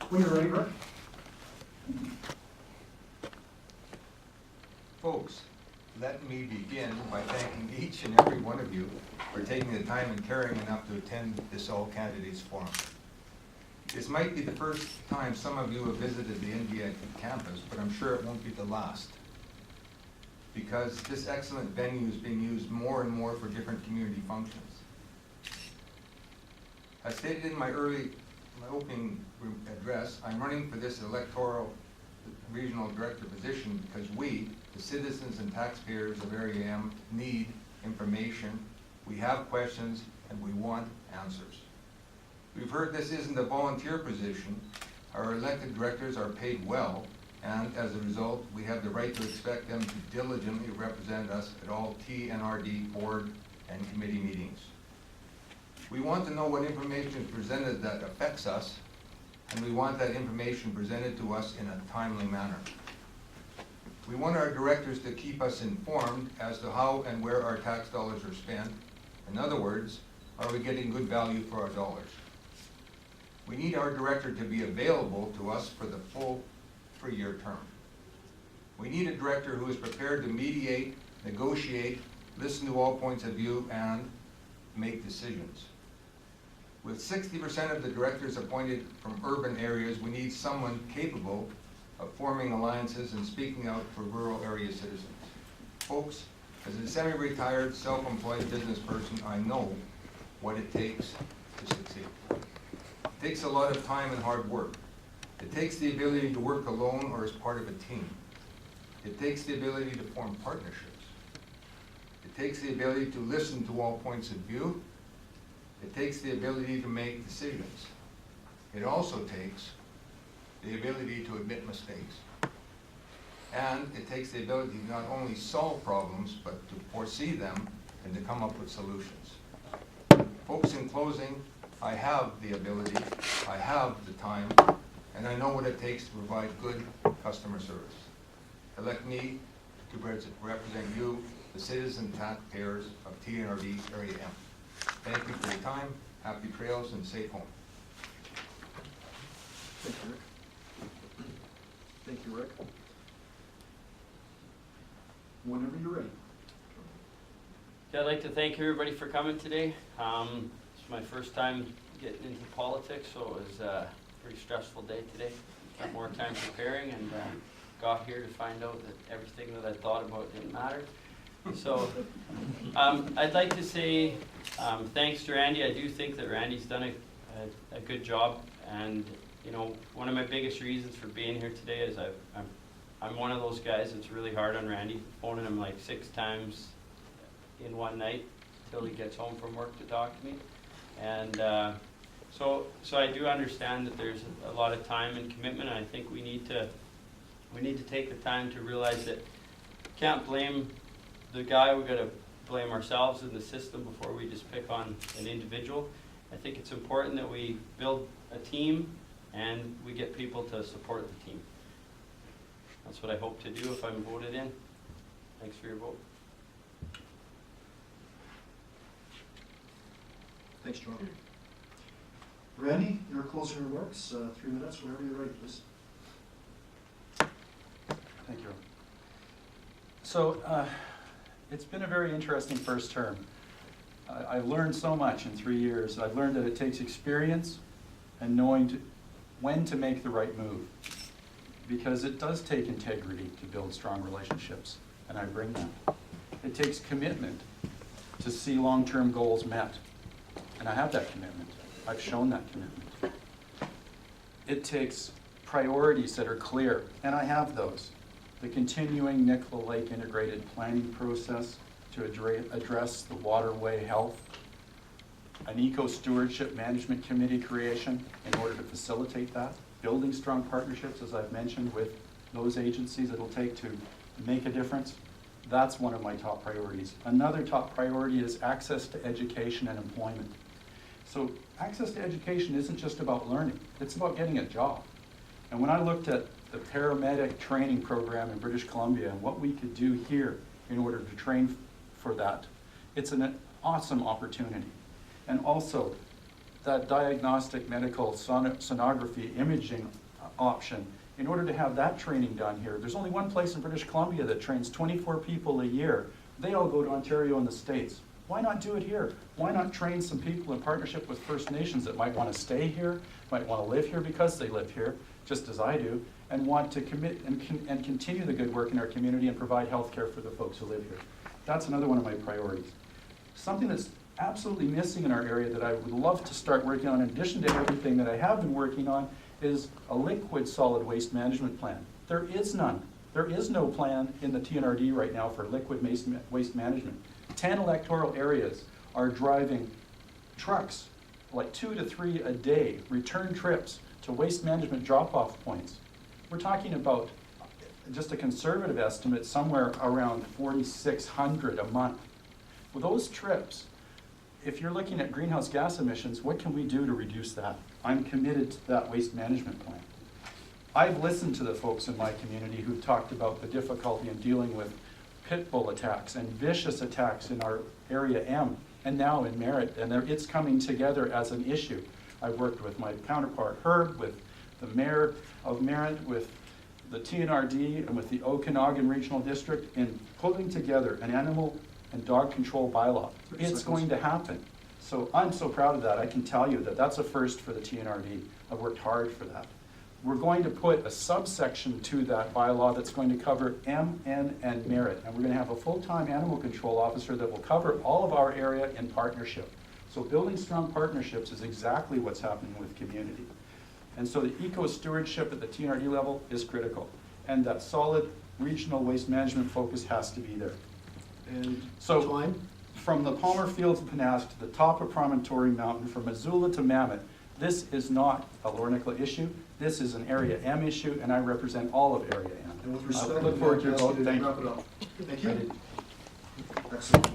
When you're ready, Rick. Folks, let me begin by thanking each and every one of you for taking the time and caring enough to attend this All Candidates Forum. This might be the first time some of you have visited the NDI campus, but I'm sure it won't be the last, because this excellent venue is being used more and more for different community functions. As stated in my opening address, I'm running for this electoral regional director position because we, the citizens and taxpayers of Area M, need information, we have questions, and we want answers. We've heard this isn't a volunteer position. Our elected directors are paid well, and as a result, we have the right to expect them to diligently represent us at all TNRD board and committee meetings. We want to know what information is presented that affects us, and we want that information presented to us in a timely manner. We want our directors to keep us informed as to how and where our tax dollars are spent. In other words, are we getting good value for our dollars? We need our director to be available to us for the full 3-year term. We need a director who is prepared to mediate, negotiate, listen to all points of view, and make decisions. With 60% of the directors appointed from urban areas, we need someone capable of forming alliances and speaking out for rural area citizens. Folks, as a semi-retired, self-employed business person, I know what it takes to succeed. It takes a lot of time and hard work. It takes the ability to work alone or as part of a team. It takes the ability to form partnerships. It takes the ability to listen to all points of view. It takes the ability to make decisions. It also takes the ability to admit mistakes. And it takes the ability to not only solve problems, but to foresee them and to come up with solutions. Folks, in closing, I have the ability, I have the time, and I know what it takes to provide good customer service. Elect me to represent you, the citizen taxpayers of TNRD Area M. Thank you for your time. Happy trails and safe home. Thank you, Rick. Thank you, Rick. Whenever you're ready. Okay, I'd like to thank everybody for coming today. It's my first time getting into politics, so it was a pretty stressful day today. Spent more time preparing and got here to find out that everything that I thought about didn't matter. So I'd like to say thanks to Randy. I do think that Randy's done a good job, and you know, one of my biggest reasons for being here today is I'm one of those guys that's really hard on Randy, phoning him like 6 times in one night till he gets home from work to talk to me. And so I do understand that there's a lot of time and commitment, and I think we need to take the time to realize that we can't blame the guy. We've got to blame ourselves and the system before we just pick on an individual. I think it's important that we build a team and we get people to support the team. That's what I hope to do if I'm voted in. Thanks for your vote. Thanks, John. Randy, your closing remarks, 3 minutes, whenever you're ready, please. Thank you. So it's been a very interesting first term. I've learned so much in 3 years. I've learned that it takes experience and knowing when to make the right move, because it does take integrity to build strong relationships, and I bring that. It takes commitment to see long-term goals met, and I have that commitment. I've shown that commitment. It takes priorities that are clear, and I have those. The continuing Nicola Lake integrated planning process to address the waterway health, an eco-stewardship management committee creation in order to facilitate that, building strong partnerships, as I've mentioned, with those agencies it'll take to make a difference. That's one of my top priorities. Another top priority is access to education and employment. So access to education isn't just about learning, it's about getting a job. And when I looked at the paramedic training program in British Columbia and what we could do here in order to train for that, it's an awesome opportunity. And also that diagnostic medical sonography imaging option, in order to have that training done here, there's only one place in British Columbia that trains 24 people a year. They all go to Ontario and the States. Why not do it here? Why not train some people in partnership with First Nations that might want to stay here, might want to live here because they live here, just as I do, and want to commit and continue the good work in our community and provide health care for the folks who live here. That's another one of my priorities. Something that's absolutely missing in our area that I would love to start working on, in addition to everything that I have been working on, is a liquid solid waste management plan. There is none. There is no plan in the TNRD right now for liquid waste management. 10 electoral areas are driving trucks, like 2 to 3 a day, return trips to waste management drop-off points. We're talking about, just a conservative estimate, somewhere around 4,600 a month. With those trips, if you're looking at greenhouse gas emissions, what can we do to reduce that? I'm committed to that waste management plan. I've listened to the folks in my community who've talked about the difficulty in dealing with pit bull attacks and vicious attacks in our area M, and now in Merritt, and it's coming together as an issue. I've worked with my counterpart Herb, with the mayor of Merritt, with the TNRD, and with the Okanagan Regional District in pulling together an animal and dog control bylaw. It's going to happen. So I'm so proud of that. I can tell you that that's a first for the TNRD. I've worked hard for that. We're going to put a subsection to that bylaw that's going to cover M, N, and Merritt. And we're going to have a full-time animal control officer that will cover all of our area in partnership. So building strong partnerships is exactly what's happening with community. And so the eco-stewardship at the TNRD level is critical. And that solid regional waste management focus has to be there. And So time? from the Palmer Fields of Penast to the top of Promontory Mountain, from Missoula to Mammoth, this is not a Lornica issue. This is an Area M issue, and I represent all of Area M. And with I respect, look forward to your I'd ask vote. you to Thank wrap you. it up. Thank I you. did. Excellent.